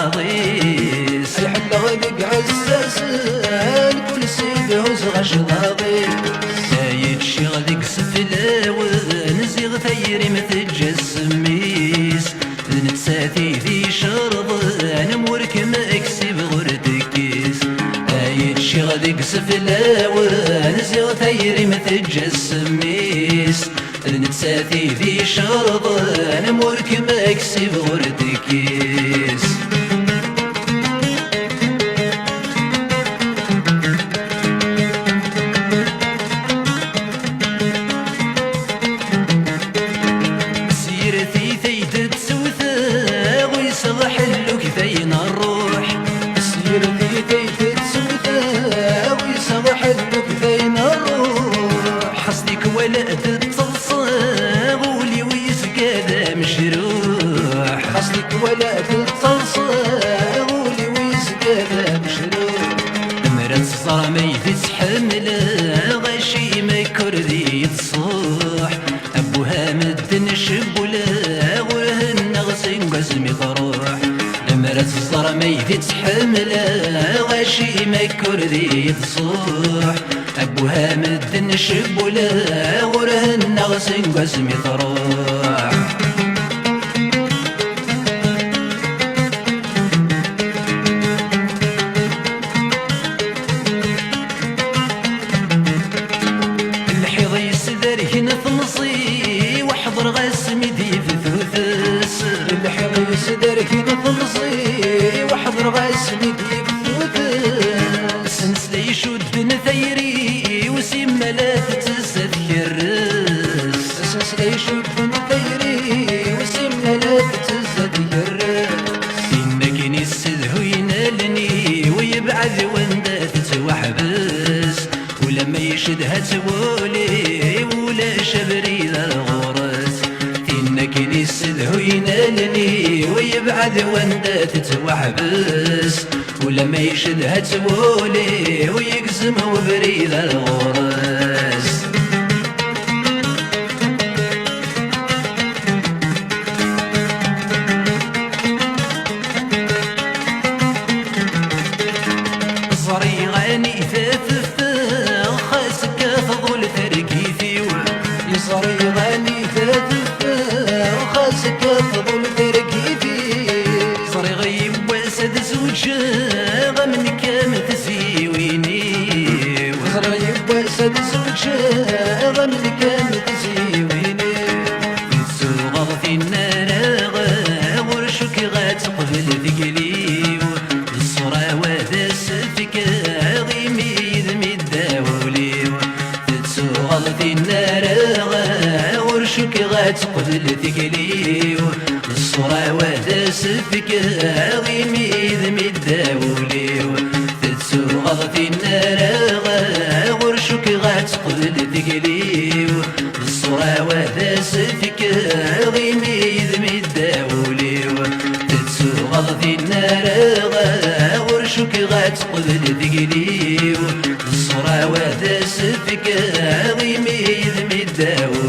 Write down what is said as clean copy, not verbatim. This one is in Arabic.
غشضاضيس الحل غدق عزازان كل سيد هز غشضاضيس سايد شي غدق سفلاوان زيغ ثيري متجسميس نتساتي ذي شرضان موركم اكسب غردكيس سايد شي غدق سفلاوان زيغ ثيري متجسميس نتساتي ذي شرضان موركم اكسب غردكيس سيرتي ثيت تسوثا ويصغح اللوك ثين الروح سيرتي ثيت تسوثا ويصغح اللوك ثين الروح حصدك ولد التصاغ ولي ويسقى مشروح حصدك ولد التصاغ ولي ويسقى مشروح مرات الصرامي تتحمل غشي ما كردي تصوح ابوها مدن شبولا ورهن غسن قزمي طروح مرات الصرامي تتحمل غشي ما كردي تصوح ابوها مدن شبولا ورهن غسن قزمي طروح نثمصي واحضر غاسمي دي في ثوثس الحضي سدرك نثمصي واحضر غاسمي دي في ثوثس نسلي شد نثيري وسيما لا تتذكر نسلي شد نثيري وسيما لا تتذكر إنك نسده ينالني ويبعد واندا تتوحبس ولما يشدها تولي ولا شبري ذا الغورس إنك نسده ينالني ويبعد واندا تتوحبس ولما يشدها تولي ويقسم وبري ذا الغورس صريغاني ثاثثا خاسك فضل تركيثي صريغاني ثاثثا خاسك فضل تركيثي صريغي واسد زوجا غمن كام تسيويني صريغي واسد زوجا غمن كام تسيويني تسوغ في النار ورشك غاتقبل ذكلي غلطي النار ورشك غاتقبل ثقليو الصورة واداس فيك غيمي ذمي الداوليو تتسو غلطي النار ورشك غاتقبل ثقليو الصورة واداس فيك غيمي ذمي الداوليو تتسو غلطي النار ورشك غاتقبل ثقليو الصورة واداس فيك غيمي ذمي الداوليو